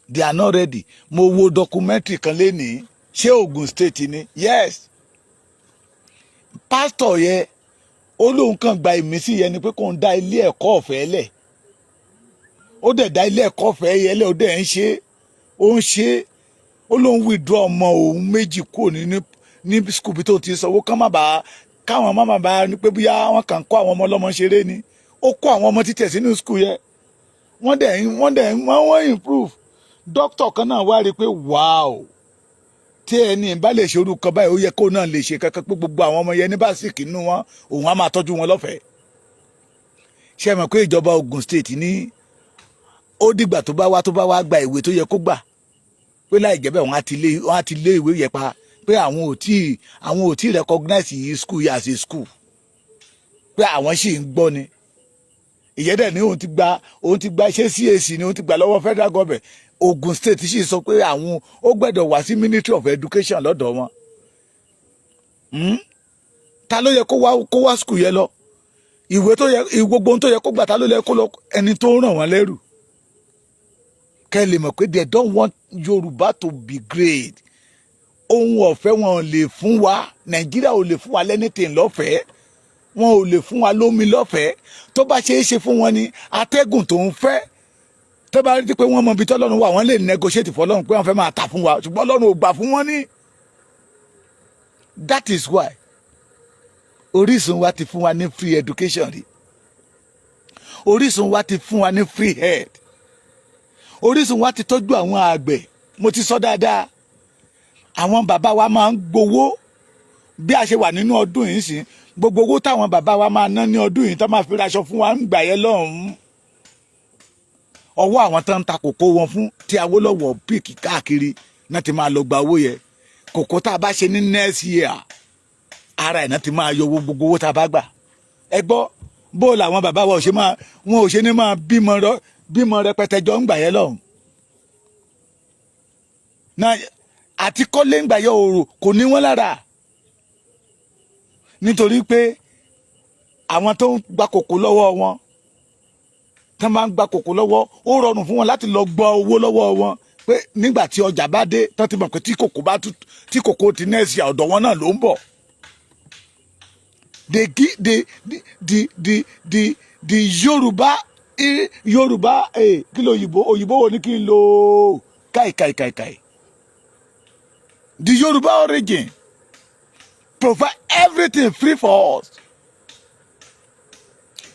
B: They are not ready. Mo wo documentary kan lénìí, ṣé Ogun State ni? Yes. Pastor yẹ ó lóun kàn gba ìmísí yẹn ni pé kò ń dá ilé ẹ̀kọ́ ọ̀fẹ́ lẹ̀. Ó dẹ̀ dá ilé ẹ̀kọ́ ọ̀fẹ́ yẹn lẹ̀, ó dẹ̀ ń ṣe ó lóun withdraw ọmọ òun méjì kúrò ní school bí tó ti sanwó káwọn má bàa ní pé bóyá wọ́n kàn kó àwọn ọmọ ọlọ́mọ ṣeré ni. Ó kó àwọn ọmọ títẹ̀ sínú school yẹn. Wọ́n improve. Doctor kan náà wá rí pé wow, tí ẹni bá lè ṣe orúkọ báyìí ó yẹ kó náà lè ṣe kankan pé gbogbo àwọn ọmọ yẹn ní bá sì kínú wọn òun á máa tọ́jú wọn lọ́fẹ̀ẹ́. Ṣé ẹ mọ̀ pé ìjọba Ogun State ní ó dìgbà tó bá wá gba ìwé tó yẹ kó gbà pé láì jẹ́ bẹ́ẹ̀ wọ́n á ti lé ìwé yẹn pa pé àwọn ò tí recognize yìí school yìí as a school pé àwọn sì ń gbọ́ ni. Ìyẹn dẹ̀ ni òun ti gba ṣé CAC ni òun ti gbà lọ́wọ́ federal government. Ogun State sì sọ pé àwọn ó gbọ́dọ̀ wá sí Ministry of Education lọ́dọ̀ wọn. Ta ló yẹ kó wá school yẹn lọ? Gbogbo ohun tó yẹ kó gbà ta ló yẹ kó lọ? Ẹni tó ń ràn wọ́n lẹ́rù. Kẹ́ lè mọ̀ pé they don't want Yorùbá to be great. Ohun ọ̀fẹ́ wọn ò lè fún wa. Nàìjíríà ò lè fún wa lẹ́nìtìn lọ́fẹ̀ẹ́. Wọn ò lè fún wa lómi lọ́fẹ̀ẹ́. Tó bá ṣe é ṣe fún wọn ní atẹ́gùn tó ń fẹ́. Tó bá rí pé wọ́n mọ ibi tọ́lọ́run wà, wọ́n lè negotiate fọlọ́run pé wọ́n fẹ́ máa tà fún wa. Ṣùgbọ́n Ọlọ́run ò gbà fún wọn ní. That is why Orísun wa ti fún wa ní free education rí. Orísun wa ti fún wa ní free health. Orísun wa ti tọ́jú àwọn àgbẹ̀. Mo ti sọ dáadáa. Àwọn bàbá wa máa ń gbowó bí a ṣe wà nínú ọdún yìí sí. Gbogbo owó táwọn bàbá wa máa ná ní ọdún yìí tó máa fi raṣọ fún wa ń gbà yẹn lọ́hùn-ún. Ọwọ́ àwọn tó ń ta kòkó wọn fún tí Awólọ́wọ̀ píìkì káàkiri náà ti máa lọ gba owó yẹn. Kòkó tá a bá ṣe ní next year ara ẹ̀ náà ti máa yọ gbogbo owó tá a bá gbà. Ẹ gbọ́ bó làwọn bàbá wa wọn ò ṣe ní máa bímọ rẹpẹtẹ jọ ń gbà yẹn lọ́hùn. Náà àti kọ́lé ń gbà yẹ òòrò kò ní wọ́n lára. Nítorí pé àwọn tó ń gba kòkó lọ́wọ́ wọn tó máa ń gba kòkó lọ́wọ́ ó rọrùn fún wọn láti lọ gbọ́ owó lọ́wọ́ wọn pé nígbà tí ọjà bá dé tó ti mọ̀ pé tí kòkó ti nẹ́ẹ̀sì ọ̀dọ̀ wọn náà ló ń bọ̀. The Yorùbá kí ló òyìnbó wo ni kí n lo káì. The Yoruba origin provide everything free for us.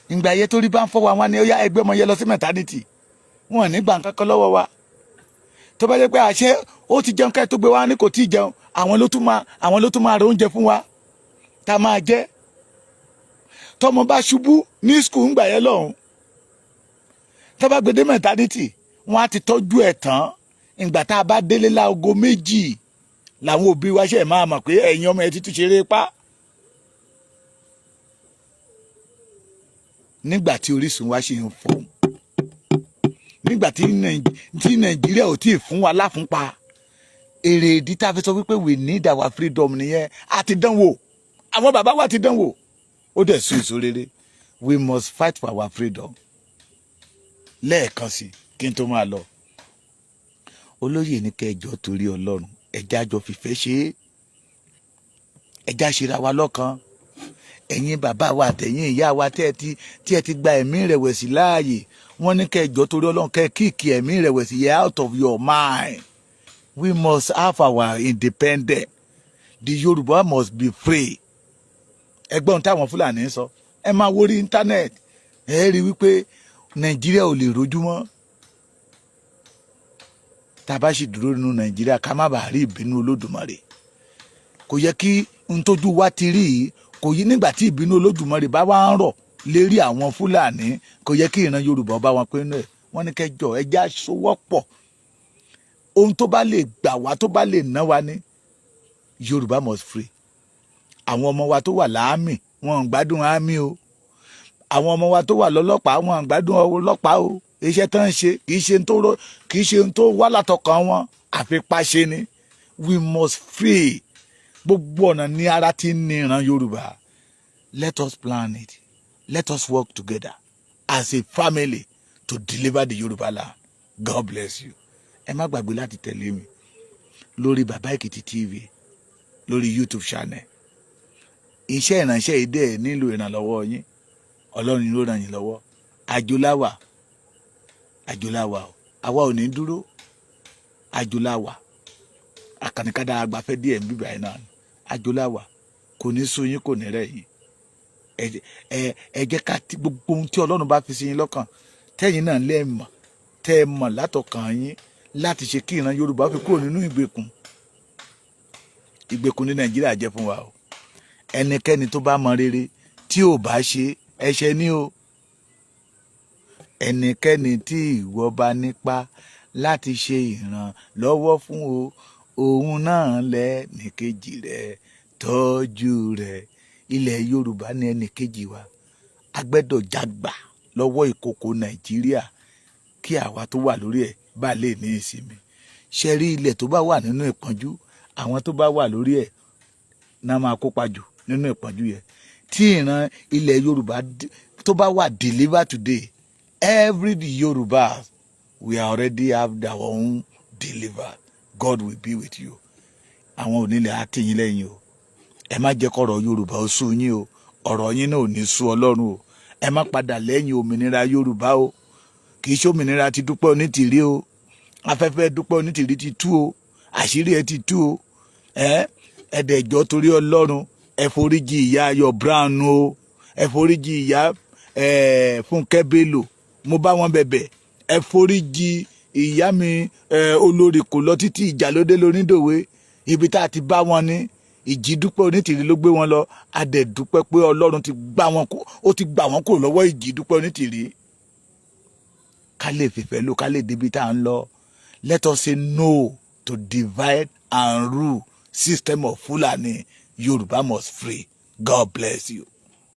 B: Ìgbà yẹn torí bá ń fọwọ́ àwọn ni ó yá ẹgbẹ́ ọmọ yẹn lọ sí maternity. Wọn ò ní gbà nǹkan kan lọ́wọ́ wa. Tó bá jẹ́ pé àṣẹ ó ti jẹun ká tó gbé wá ní kò tí ì jẹun, àwọn ló tún máa ra oúnjẹ fún wa tá máa jẹ. Tọ́mọ bá ṣubú ní school ńgbà yẹn lọ́hùn. Tó bá gbé dé maternity, wọ́n á ti tọ́jú ẹ̀ tán. Ìgbà tá a bá délé láago 2 làwọn òbí wa ṣe máa mọ̀ pé ẹ̀yin ọmọ ẹ ti tún ṣeré pa. Nígbà tí Orísun wa ṣe ń fọ́n, nígbà tí Nàìjíríà ò tí ì fún wa láfúnpa, èrè ìdí tá a fi sọ wípé we need our freedom nìyẹn. A ti dánwò, àwọn bàbá wa ti dánwò, ó dẹ̀ sún èso rere. We must fight for our freedom. Lẹ́ẹ̀kan sí kí n tó máa lọ. olóyè ní kẹjọ torí Ọlọ́run ẹjá jọ fìfẹ́ ṣe é, ẹjá ṣera wa lọ́kan. Ẹ̀yin bàbá wa àtẹ̀yin ìyá wa tí ẹ ti gba ẹ̀mí ìrẹ̀wẹ̀sì láàyè, wọ́n ní kẹjọ torí Ọlọ́run kẹ kíìkì ẹ̀mí ìrẹ̀wẹ̀sì yẹ out of your mind. We must have our independence. The Yoruba must be free. Ẹgbọ́n táwọn Fúlàní sọ, ẹ máa wórí íńtánẹ́ẹ̀tì, ẹ rí wípé Nàìjíríà ò lè rojú mọ́. Tá a bá sì dúró nínú Nàìjíríà ká má bàa rí ìbínú Olódùmarè. Kò yẹ kí n tójú wá ti rí yìí, kò yí nígbà tí ìbínú Olódùmarè bá wá ń rọ̀ lérí àwọn Fúlàní, kò yẹ kí ìran Yorùbá bá wọn pé náà wọ́n ní kẹjọ ẹjẹ́ àṣọwọ́pọ̀. Ohun tó bá lè gbà wá, tó bá lè ná wa ní Yorùbá must free. Àwọn ọmọ wa tó wà láàmì wọn ń gbádùn àmì o, àwọn ọmọ wa tó wà lọ́lọ́pàá wọn ń gbádùn ọlọ́pàá o. Iṣẹ́ tán ń ṣe kì í ṣe ohun tó wá látọkàn wọn, àfipáṣe ni. We must free. Gbogbo ọ̀nà ní ara ti ní ìran Yorùbá. Let us plan it. Let us work together as a family to deliver the Yoruba land. God bless you. Ẹ má gbàgbé láti tẹ̀lé mi lórí Bàbá Èkìtì TV, lórí YouTube channel. Iṣẹ́ ìránṣẹ́ ìdẹ́ nílò ìrànlọ́wọ́ yín. Ọlọ́run ló ràn yín lọ́wọ́. Àjòláwà o. Àwa ò ní dúró. Àjòláwà. Àkànníkádà agbáfẹ́ díẹ̀ ń bíbá ẹ̀ náà ni. Àjòláwà kò ní sú yín, kò ní rẹ̀ yín. Ẹ jẹ́ ká gbogbo ohun tí Ọlọ́run bá fi sí yín lọ́kàn tẹ́yìn náà lẹ́ẹ̀mọ̀ tẹ́ ẹ mọ̀ látọkàn yín láti ṣe kí ìran Yorùbá fi kúrò nínú ìgbèkùn ní Nàìjíríà jẹ́ fún wa o. Ẹnikẹ́ni tó bá mọ rere tí ò bá ṣe ẹ̀ṣẹ̀ ni o. Ẹnikẹ́ni tí ìwọ bá nípa láti ṣe ìrànlọ́wọ́ fún o, òun náà lẹ́nìkejì rẹ̀ tọ́jú rẹ̀. Ilẹ̀ Yorùbá ní ẹnìkejì wa. A gbẹ́dọ̀ jágbà lọ́wọ́ ìkòkò Nàìjíríà kí àwa tó wà lórí ẹ̀ bá lè ní ìsinmi. Ṣe rí ilẹ̀ tó bá wà nínú ìpọ́njú, àwọn tó bá wà lórí ẹ̀ náà máa kópa jù nínú ìpọ́njú yẹn. Tí ìran ilẹ̀ Yorùbá tó bá wà deliver today, every Yoruba we already have their own deliver. God will be with you. Àwọn onílẹ̀ á tì yín lẹ́yìn o. Ẹ má jẹ́ kọ́rọ̀ Yorùbá ó sú yín o. Ọ̀rọ̀ yín náà ò ní sú Ọlọ́run o. Ẹ má padà lẹ́yìn òmìnira Yorùbá o. Kì í ṣe òmìnira ti Dúpẹ́ Onítìrí o. Afẹ́fẹ́ Dúpẹ́ Onítìrí ti tú o. Àṣírí ẹ ti tú o. Ẹ̀dẹ̀jọ́ torí Ọlọ́run ẹ foríjì ìyá Ayọ̀ Brown o. Ẹ foríjì ìyá Fúnkẹ́ Bello. Mo bá wọn bẹ̀bẹ̀. Ẹ foríjì ìyá mi olórí kò lọ títí ìjà lóde lónídòwe. Ibi tá a ti bá wọn ní ìjì Dúpẹ́ Onítìrí ló gbé wọn lọ. A dẹ̀ dúpẹ́ pé Ọlọ́run ti gbà wọ́n kúrò lọ́wọ́ ìjì Dúpẹ́ Onítìrí. Ká lè fìfẹ́ lò, ká lè débi tá à ń lọ. Let us say no to divide and rule system of Fulani. Yoruba must free. God bless you.